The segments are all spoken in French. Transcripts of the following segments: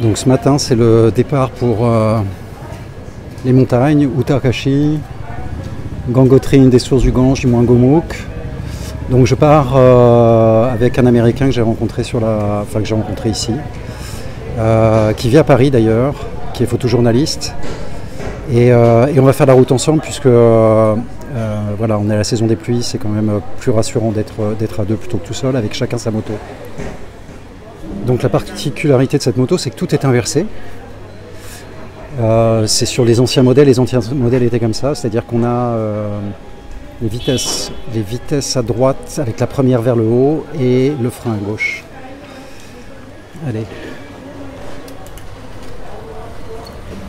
Donc ce matin c'est le départ pour les montagnes, Utakashi, Gangotri, des sources du Gange, du Mont Gomukh. Donc je pars avec un Américain que j'ai rencontré ici, qui vit à Paris d'ailleurs, qui est photojournaliste. Et on va faire la route ensemble puisque voilà, on est à la saison des pluies, c'est quand même plus rassurant d'être à deux plutôt que tout seul, avec chacun sa moto. Donc la particularité de cette moto, c'est que tout est inversé. C'est sur les anciens modèles étaient comme ça, c'est-à-dire qu'on a les vitesses à droite avec la première vers le haut et le frein à gauche. Allez.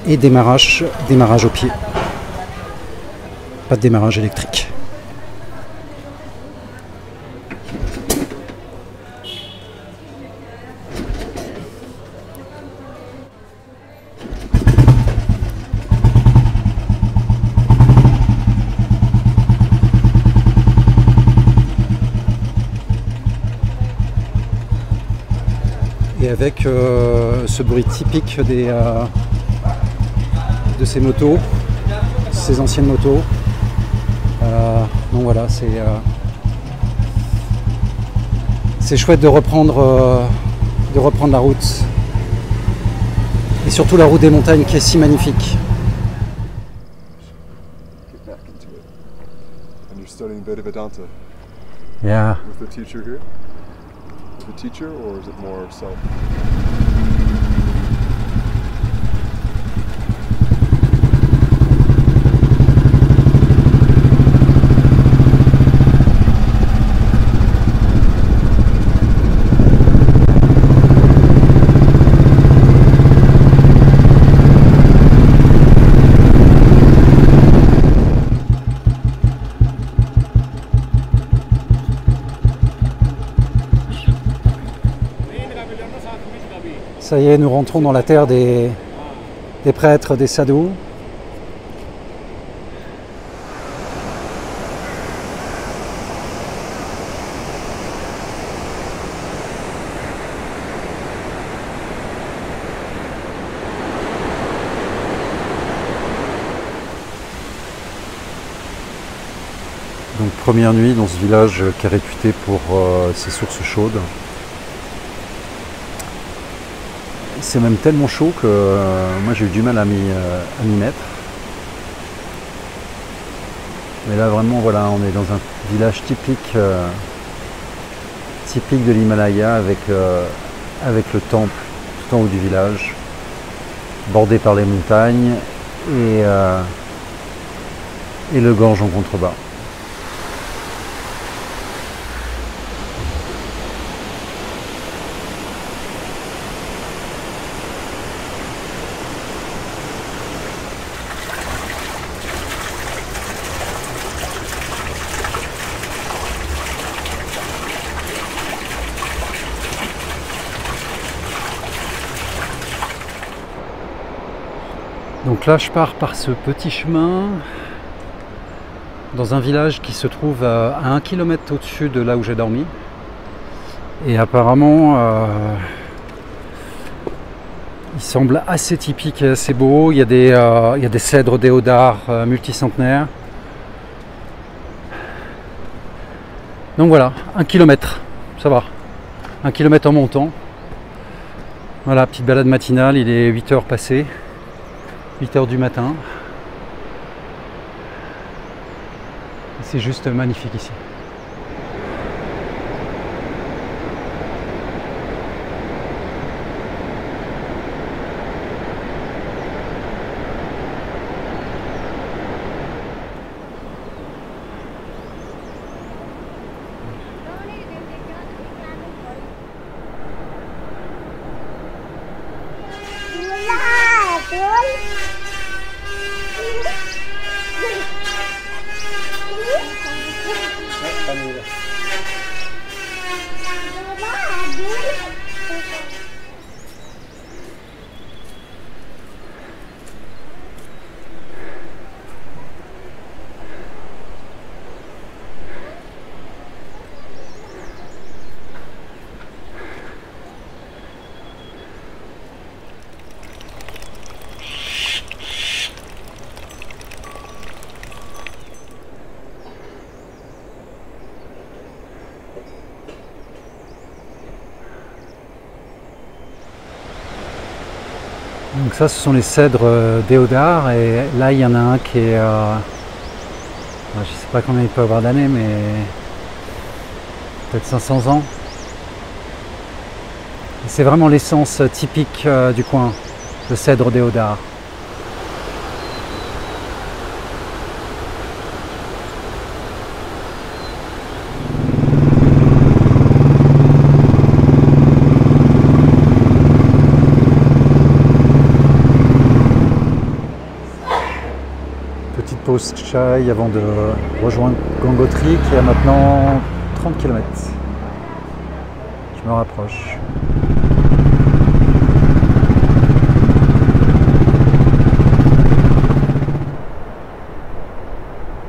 Et démarrage au pied. Pas de démarrage électrique. Et avec ce bruit typique de ces motos, ces anciennes motos. Donc voilà, c'est chouette de reprendre la route. Et surtout la route des montagnes qui est si magnifique. Yeah. With the teacher here? With the teacher, or is it more self? Ça y est, nous rentrons dans la terre des prêtres, des sadhus. Donc première nuit dans ce village qui est réputé pour ses sources chaudes. C'est même tellement chaud que moi j'ai eu du mal à m'y mettre. Mais là vraiment voilà, on est dans un village typique de l'Himalaya avec le temple tout en haut du village, bordé par les montagnes et le Gange en contrebas. Donc là je pars par ce petit chemin dans un village qui se trouve à 1 km au-dessus de là où j'ai dormi. Et apparemment il semble assez typique et assez beau. Il y a des cèdres déodars multicentenaires. Donc voilà, 1 km, ça va. 1 km en montant. Voilà, petite balade matinale, il est 8 h passées. 8 h du matin. C'est juste magnifique ici. Donc ça, ce sont les cèdres déodars, et là, il y en a un qui est... je ne sais pas combien il peut avoir d'années, mais peut-être 500 ans. C'est vraiment l'essence typique du coin, le cèdre déodar. Petite pause chai avant de rejoindre Gangotri qui a maintenant 30 km. Je me rapproche.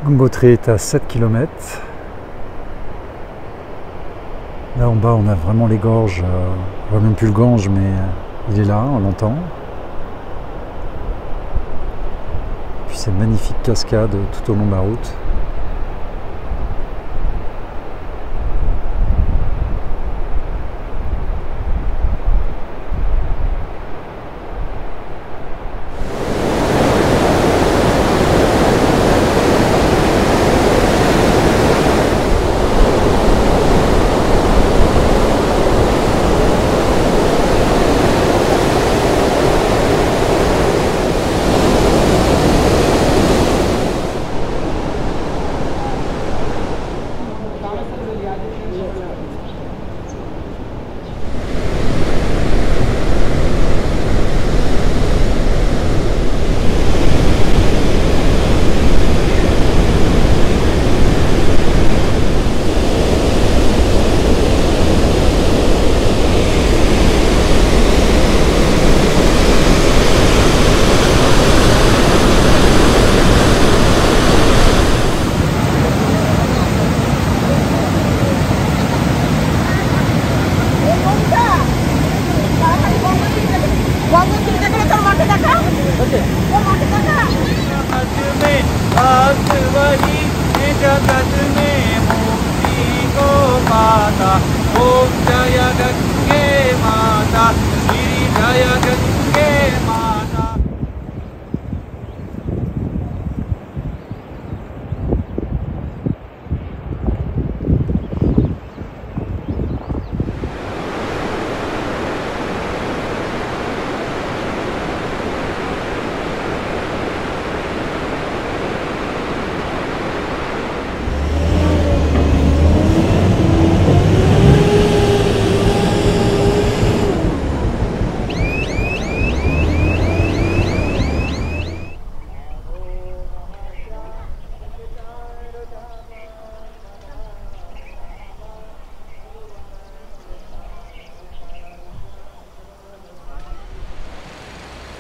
Gangotri est à 7 km. Là en bas on a vraiment les gorges, on voit même plus le Gange mais il est là, on l'entend. Puis ces magnifiques cascades tout au long de la route.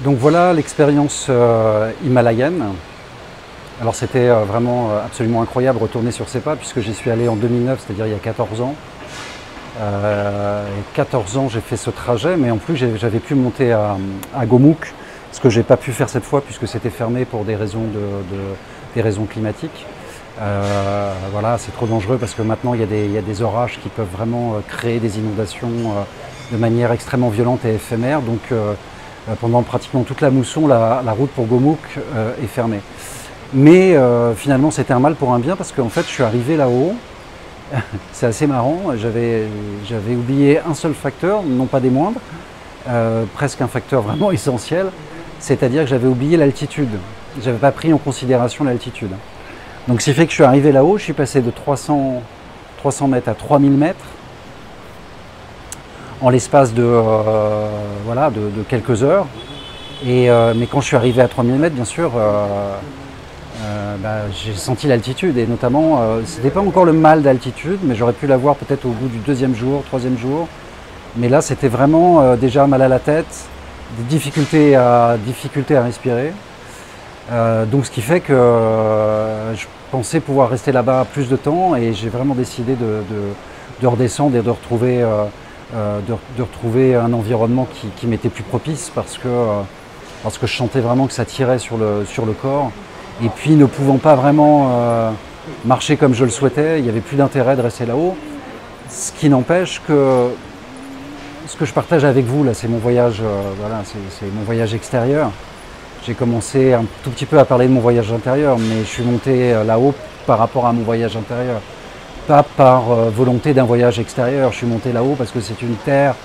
Donc voilà l'expérience himalayenne. Alors c'était vraiment absolument incroyable de retourner sur ces pas puisque j'y suis allé en 2009, c'est-à-dire il y a 14 ans. Et 14 ans j'ai fait ce trajet, mais en plus j'avais pu monter à Gomukh, ce que j'ai pas pu faire cette fois puisque c'était fermé pour des raisons, des raisons climatiques. Voilà, c'est trop dangereux parce que maintenant il y a des orages qui peuvent vraiment créer des inondations de manière extrêmement violente et éphémère. Donc pendant pratiquement toute la mousson, la route pour Gomukh est fermée. Mais finalement c'était un mal pour un bien parce qu'en fait je suis arrivé là-haut, c'est assez marrant, j'avais oublié un seul facteur, non pas des moindres, presque un facteur vraiment essentiel, c'est-à-dire que j'avais oublié l'altitude. J'avais pas pris en considération l'altitude. Donc ce qui fait que je suis arrivé là-haut, je suis passé de 300 mètres à 3000 mètres en l'espace de, voilà, de quelques heures. Et, mais quand je suis arrivé à 3000 mètres, bien sûr, j'ai senti l'altitude. Et notamment, c'était pas encore le mal d'altitude, mais j'aurais pu l'avoir peut-être au bout du deuxième jour, troisième jour. Mais là, c'était vraiment déjà mal à la tête, des difficultés à respirer. Donc ce qui fait que je pensais pouvoir rester là-bas plus de temps et j'ai vraiment décidé de redescendre et de retrouver un environnement qui m'était plus propice parce que je sentais vraiment que ça tirait sur le corps. Et puis ne pouvant pas vraiment marcher comme je le souhaitais, il n'y avait plus d'intérêt de rester là-haut. Ce qui n'empêche que ce que je partage avec vous, là, c'est mon voyage, voilà, c'est mon voyage extérieur. J'ai commencé un tout petit peu à parler de mon voyage intérieur, mais je suis monté là-haut par rapport à mon voyage intérieur. Pas par volonté d'un voyage extérieur, je suis monté là-haut parce que c'est une terre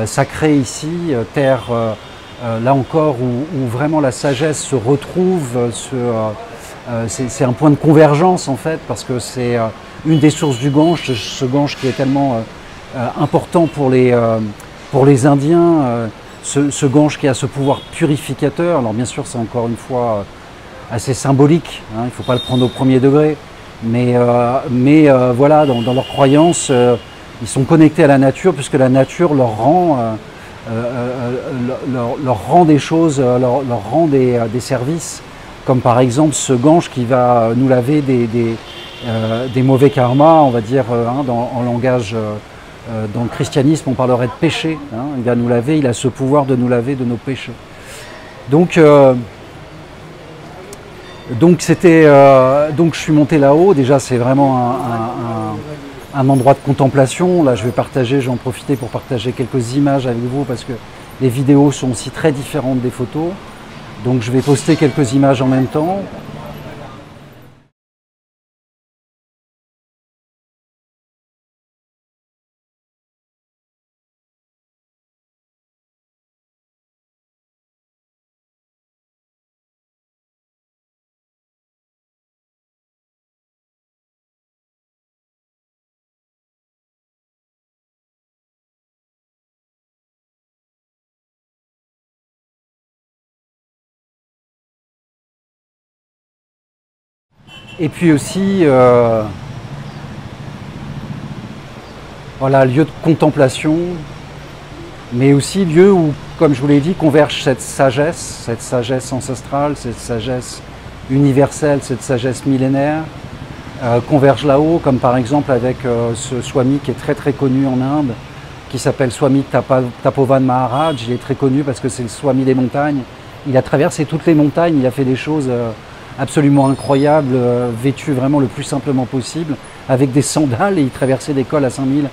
sacrée ici, terre là encore où vraiment la sagesse se retrouve, c'est un point de convergence en fait, parce que c'est une des sources du Gange, ce Gange qui est tellement important pour les Indiens, ce Gange qui a ce pouvoir purificateur. Alors bien sûr c'est encore une fois assez symbolique, hein, il ne faut pas le prendre au premier degré, mais voilà, dans leur croyance, ils sont connectés à la nature puisque la nature leur rend des choses, leur rend des services, comme par exemple ce Gange qui va nous laver des mauvais karmas, on va dire, hein, en langage, dans le christianisme on parlerait de péché, hein, il va nous laver, il a ce pouvoir de nous laver de nos péchés. Donc je suis monté là-haut, déjà c'est vraiment un endroit de contemplation. Là je vais en profiter pour partager quelques images avec vous parce que les vidéos sont aussi très différentes des photos. Donc je vais poster quelques images en même temps. Et puis aussi, voilà, lieu de contemplation, mais aussi lieu où, comme je vous l'ai dit, converge cette sagesse ancestrale, cette sagesse universelle, cette sagesse millénaire, converge là-haut, comme par exemple avec ce Swami qui est très très connu en Inde, qui s'appelle Swami Tapovan Maharaj. Il est très connu parce que c'est le Swami des montagnes. Il a traversé toutes les montagnes, il a fait des choses absolument incroyable, vêtu vraiment le plus simplement possible, avec des sandales, et il traversait des cols à 5000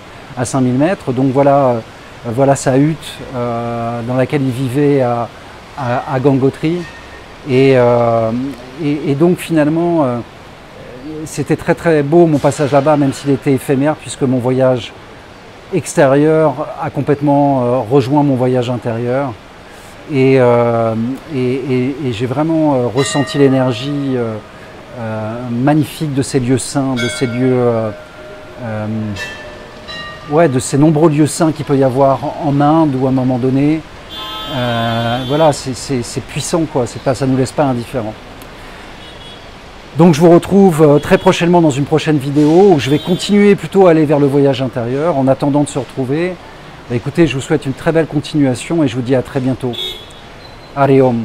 mètres. Donc voilà, voilà sa hutte dans laquelle il vivait à Gangotri. Et donc finalement, c'était très très beau mon passage là-bas, même s'il était éphémère, puisque mon voyage extérieur a complètement rejoint mon voyage intérieur. Et j'ai vraiment ressenti l'énergie magnifique de ces lieux saints, de ces lieux, de ces nombreux lieux saints qu'il peut y avoir en Inde ou à un moment donné. Voilà, c'est puissant, quoi. Ça ne nous laisse pas indifférents. Donc je vous retrouve très prochainement dans une prochaine vidéo où je vais continuer plutôt à aller vers le voyage intérieur en attendant de se retrouver. Écoutez, je vous souhaite une très belle continuation et je vous dis à très bientôt. Hare Om.